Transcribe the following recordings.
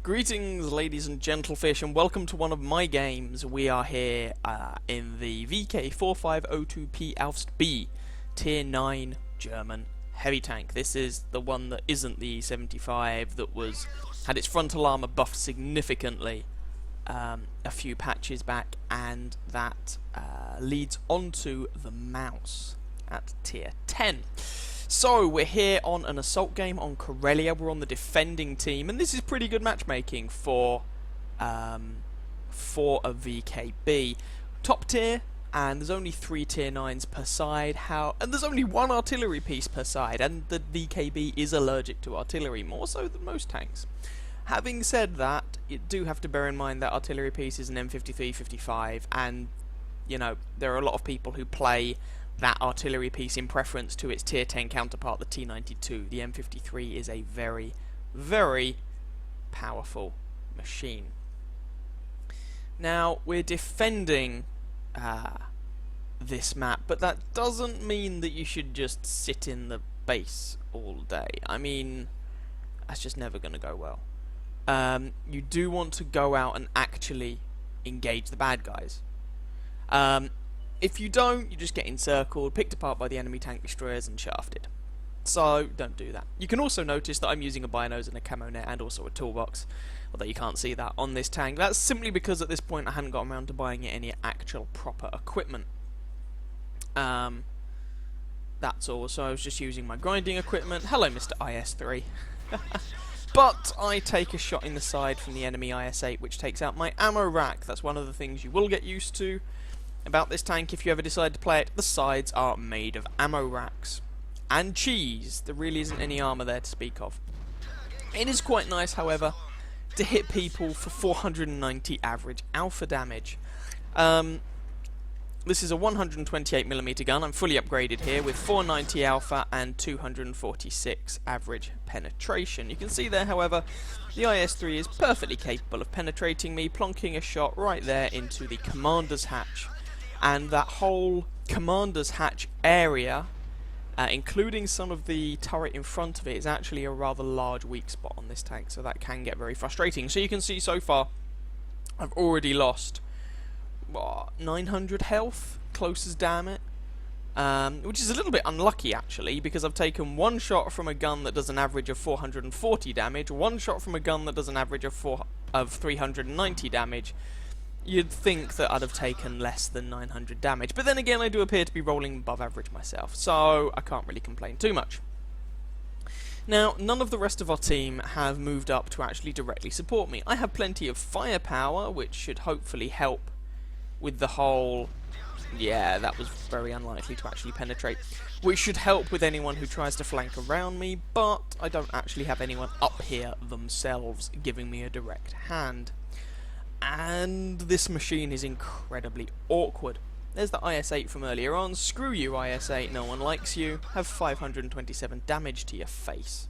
Greetings, ladies and gentlefish, and welcome to one of my games. We are here in the VK4502P Aufst B Tier 9 German heavy tank. This is the one that isn't the E75 that had its frontal armor buffed significantly a few patches back, and that leads onto the Maus at Tier 10. So, we're here on an assault game on Karelia. We're on the defending team, and this is pretty good matchmaking for a VKB. Top tier, and there's only 3 tier 9s per side, and there's only 1 artillery piece per side, and the VKB is allergic to artillery, more so than most tanks. Having said that, you do have to bear in mind that artillery piece is an M53, 55, and, you know, there are a lot of people who play that artillery piece in preference to its tier 10 counterpart, the T92. The M53 is a very, very powerful machine. Now, we're defending this map, but that doesn't mean that you should just sit in the base all day. I mean, that's just never going to go well. You do want to go out and actually engage the bad guys. If you don't, you just get encircled, picked apart by the enemy tank destroyers and shafted. So, don't do that. You can also notice that I'm using a binos and a camo net and also a toolbox, although you can't see that on this tank. That's simply because at this point I hadn't gotten around to buying it any actual proper equipment. That's all. So I was just using my grinding equipment. Hello, Mr. IS-3. But I take a shot in the side from the enemy IS-8, which takes out my ammo rack. That's one of the things you will get used to about this tank if you ever decide to play it. The sides are made of ammo racks. And cheese. There really isn't any armor there to speak of. It is quite nice, however, to hit people for 490 average alpha damage. This is a 128mm gun. I'm fully upgraded here with 490 alpha and 246 average penetration. You can see there, however, the IS-3 is perfectly capable of penetrating me, plonking a shot right there into the commander's hatch. And that whole commander's hatch area, including some of the turret in front of it, is actually a rather large weak spot on this tank, so that can get very frustrating. So you can see so far I've already lost 900 health, close as damn it, which is a little bit unlucky actually, because I've taken one shot from a gun that does an average of 440 damage, one shot from a gun that does an average of 390 damage. You'd think that I'd have taken less than 900 damage, but then again I do appear to be rolling above average myself, so I can't really complain too much. Now, none of the rest of our team have moved up to actually directly support me. I have plenty of firepower, which should hopefully help with the whole... Yeah, that was very unlikely to actually penetrate. Which should help with anyone who tries to flank around me, but I don't actually have anyone up here themselves giving me a direct hand. And this machine is incredibly awkward. There's the IS-8 from earlier on. Screw you, IS-8, no one likes you. Have 527 damage to your face.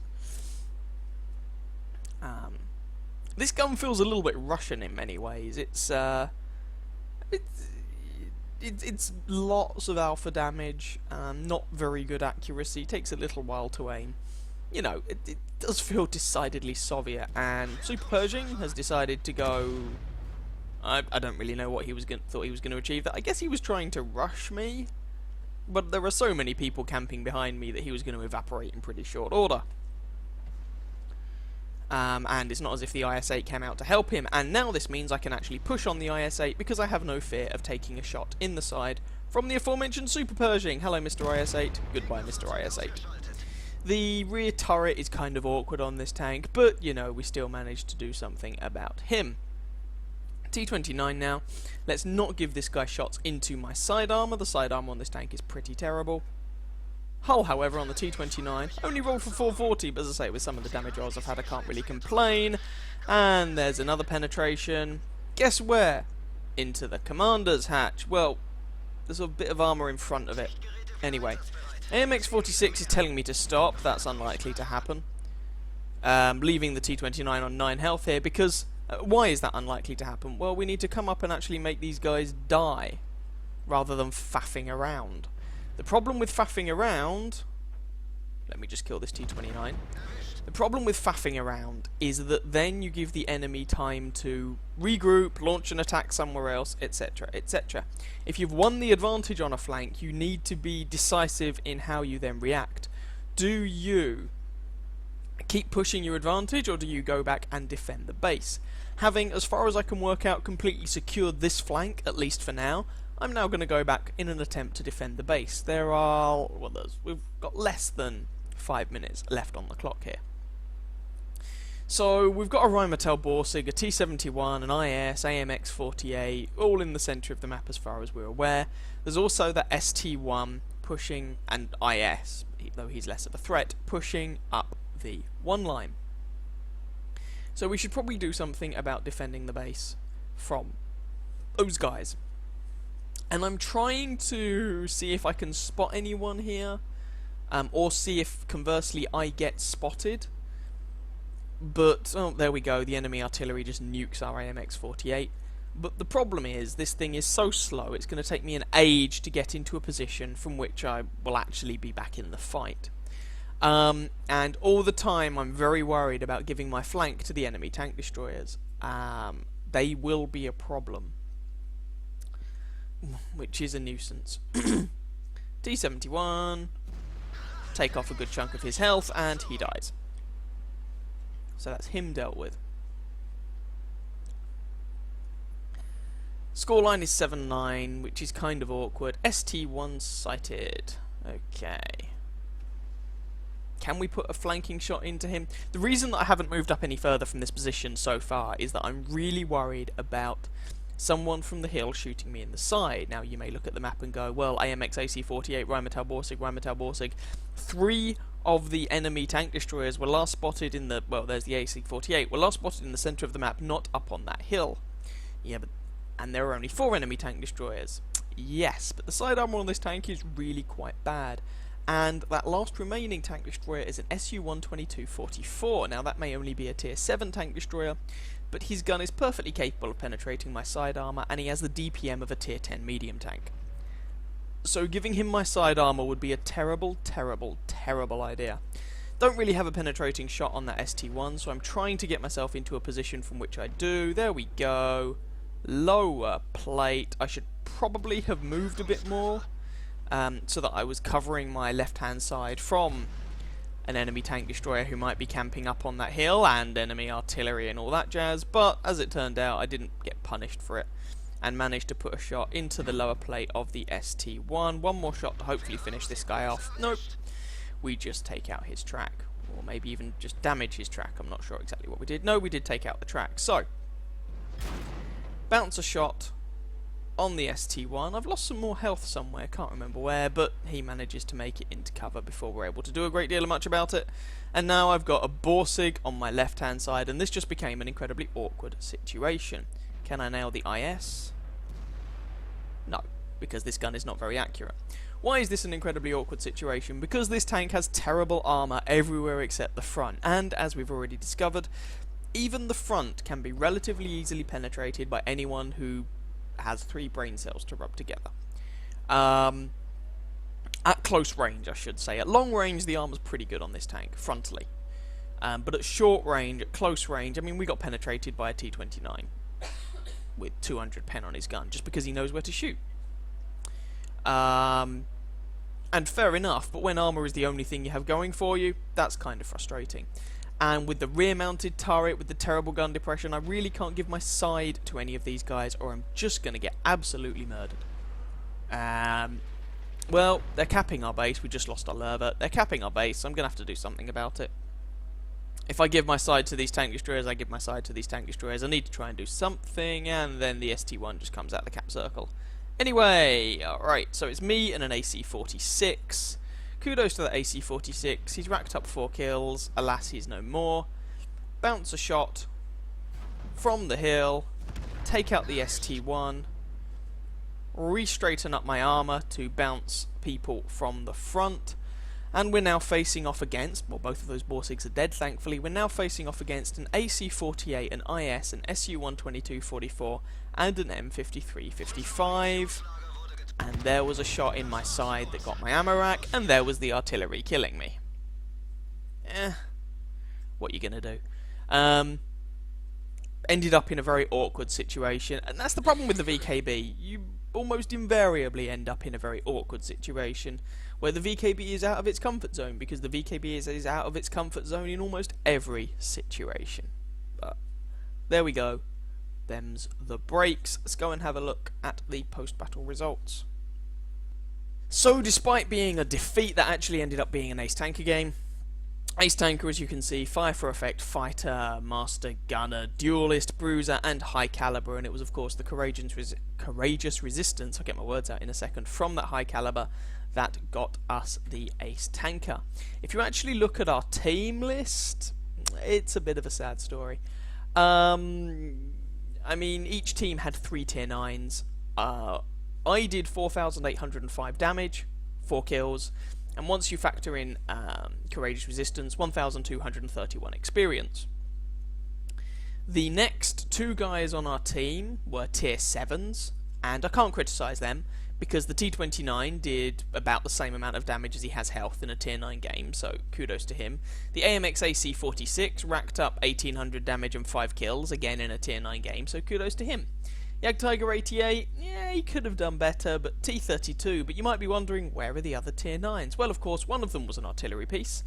This gun feels a little bit Russian in many ways. It's lots of alpha damage, not very good accuracy, takes a little while to aim. You know, it does feel decidedly Soviet, and Super Pershing has decided to go... I don't really know what thought he was going to achieve. That I guess he was trying to rush me, but there are so many people camping behind me that he was going to evaporate in pretty short order. And it's not as if the IS-8 came out to help him, and now this means I can actually push on the IS-8 because I have no fear of taking a shot in the side from the aforementioned Super Pershing. Hello, Mr. IS-8. Goodbye, Mr. IS-8. The rear turret is kind of awkward on this tank, but, you know, we still managed to do something about him. T29 now. Let's not give this guy shots into my side armor. The side armor on this tank is pretty terrible. Hull, however, on the T29 only rolled for 440, but as I say, with some of the damage rolls I've had, I can't really complain. And there's another penetration. Guess where? Into the commander's hatch. Well, there's a bit of armor in front of it. Anyway, AMX-46 is telling me to stop. That's unlikely to happen. Leaving the T29 on 9 health here because... why is that unlikely to happen? Well, we need to come up and actually make these guys die, rather than faffing around. The problem with faffing around Let me just kill this T-29. The problem with faffing around is that then you give the enemy time to regroup, launch an attack somewhere else, etc, etc. If you've won the advantage on a flank, you need to be decisive in how you then react. Do you keep pushing your advantage, or do you go back and defend the base? Having, as far as I can work out, completely secured this flank, at least for now, I'm now going to go back in an attempt to defend the base. We've got less than 5 minutes left on the clock here. So we've got a Rheinmetall Borsig, a T-71, an IS, AMX-48, all in the centre of the map as far as we're aware. There's also the ST-1 pushing, and IS, though he's less of a threat, pushing up the one line. So we should probably do something about defending the base from those guys. And I'm trying to see if I can spot anyone here, or see if conversely I get spotted. But, oh, there we go, the enemy artillery just nukes our AMX-48. But the problem is, this thing is so slow, it's going to take me an age to get into a position from which I will actually be back in the fight. And all the time I'm very worried about giving my flank to the enemy tank destroyers. They will be a problem, which is a nuisance. T-71, take off a good chunk of his health, and he dies. So that's him dealt with. Scoreline is 7-9, which is kind of awkward. ST-1 sighted. Okay. Can we put a flanking shot into him? The reason that I haven't moved up any further from this position so far is that I'm really worried about someone from the hill shooting me in the side. Now, you may look at the map and go, well, AMX AC-48, Rheinmetall Borsig. 3 of the enemy tank destroyers were last spotted in the... well, there's the AC-48. Were last spotted in the centre of the map, not up on that hill. Yeah, but... and there are only 4 enemy tank destroyers. Yes, but the side armour on this tank is really quite bad. And that last remaining tank destroyer is an Su-122-44. Now, that may only be a tier 7 tank destroyer, but his gun is perfectly capable of penetrating my side armour, and he has the DPM of a tier 10 medium tank. So giving him my side armour would be a terrible, terrible, terrible idea. Don't really have a penetrating shot on that ST-1, so I'm trying to get myself into a position from which I do. There we go. Lower plate. I should probably have moved a bit more, so that I was covering my left-hand side from an enemy tank destroyer who might be camping up on that hill, and enemy artillery and all that jazz, but as it turned out I didn't get punished for it, and managed to put a shot into the lower plate of the ST-1. One more shot to hopefully finish this guy off. Nope. We just take out his track, or maybe even just damage his track. I'm not sure exactly what we did. No, we did take out the track. So, bounce a shot on the ST-1. I've lost some more health somewhere, can't remember where, but he manages to make it into cover before we're able to do a great deal of much about it. And now I've got a Borsig on my left-hand side, and this just became an incredibly awkward situation. Can I nail the IS? No, because this gun is not very accurate. Why is this an incredibly awkward situation? Because this tank has terrible armour everywhere except the front, and as we've already discovered, even the front can be relatively easily penetrated by anyone who has 3 brain cells to rub together. At close range, I should say. At long range, the armor's pretty good on this tank, frontally. But at short range, at close range, I mean, we got penetrated by a T-29 with 200 pen on his gun, just because he knows where to shoot. And fair enough, but when armor is the only thing you have going for you, that's kind of frustrating. And with the rear-mounted turret, with the terrible gun depression, I really can't give my side to any of these guys, or I'm just going to get absolutely murdered. Well, they're capping our base. We just lost our Lerva. They're capping our base. I'm going to have to do something about it. If I give my side to these tank destroyers, I give my side to these tank destroyers. I need to try and do something, and then the ST-1 just comes out the cap circle. Anyway, alright, so it's me and an AC-46. Kudos to the AC-46, he's racked up 4 kills, alas he's no more. Bounce a shot from the hill, take out the ST-1, re-straighten up my armour to bounce people from the front, and we're now facing off against, well, both of those Borsigs are dead thankfully, we're now facing off against an AC-48, an IS, an Su-122-44, and an M53-55. And there was a shot in my side that got my ammo rack, and there was the artillery killing me. what you gonna do? Ended up in a very awkward situation, and that's the problem with the VKB. You almost invariably end up in a very awkward situation where the VKB is out of its comfort zone, because the VKB is out of its comfort zone in almost every situation. But there we go. Them's the breaks. Let's go and have a look at the post-battle results. So, despite being a defeat that actually ended up being an Ace Tanker game, Ace Tanker, as you can see, Fire for Effect, Fighter, Master, Gunner, Duelist, Bruiser, and High Caliber, and it was of course the Courageous Resistance, I'll get my words out in a second, from that High Caliber that got us the Ace Tanker. If you actually look at our team list, it's a bit of a sad story. I mean, each team had 3 tier 9s. I did 4,805 damage, 4 kills, and once you factor in Courageous Resistance, 1,231 experience. The next 2 guys on our team were tier 7s, and I can't criticise them, because the T29 did about the same amount of damage as he has health in a tier 9 game, so kudos to him. The AMX AC46 racked up 1,800 damage and 5 kills, again in a tier 9 game, so kudos to him. Jagdtiger 88, yeah, he could have done better, but T32, but you might be wondering, where are the other tier 9s? Well, of course, one of them was an artillery piece,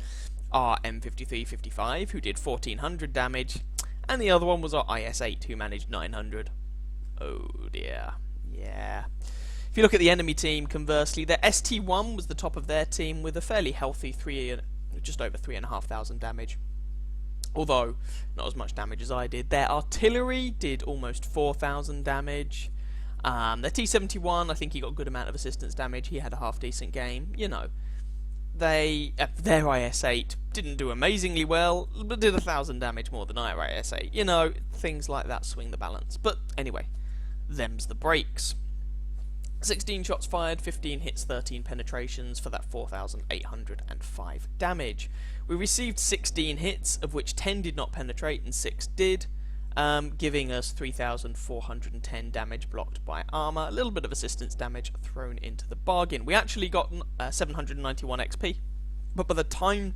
our M5355, who did 1,400 damage, and the other one was our IS-8, who managed 900. Oh dear, yeah. If you look at the enemy team, conversely, their ST1 was the top of their team with a fairly healthy just over 3,500 damage. Although, not as much damage as I did. Their artillery did almost 4,000 damage. Their T-71, I think he got a good amount of assistance damage. He had a half-decent game. You know, their IS-8 didn't do amazingly well, but did 1,000 damage more than our IS-8. You know, things like that swing the balance. But anyway, them's the breaks. 16 shots fired, 15 hits, 13 penetrations for that 4,805 damage. We received 16 hits, of which 10 did not penetrate and 6 did, giving us 3,410 damage blocked by armor, a little bit of assistance damage thrown into the bargain. We actually got 791 XP, but by the time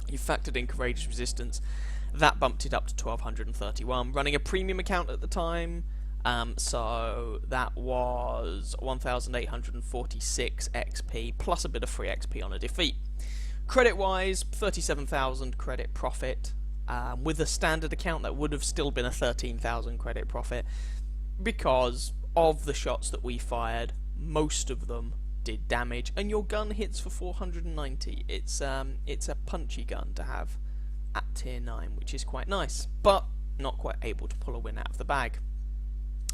you factored in Courageous Resistance, that bumped it up to 1,231, running a premium account at the time. So that was 1,846 XP plus a bit of free XP on a defeat. Credit-wise, 37,000 credit profit. With a standard account, that would have still been a 13,000 credit profit, because of the shots that we fired, most of them did damage, and your gun hits for 490. It's a punchy gun to have at tier 9, which is quite nice, but not quite able to pull a win out of the bag.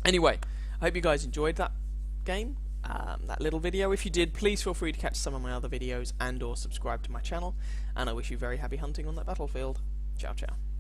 Anyway, I hope you guys enjoyed that game, that little video. If you did, please feel free to catch some of my other videos and or subscribe to my channel, and I wish you very happy hunting on that battlefield. Ciao, ciao.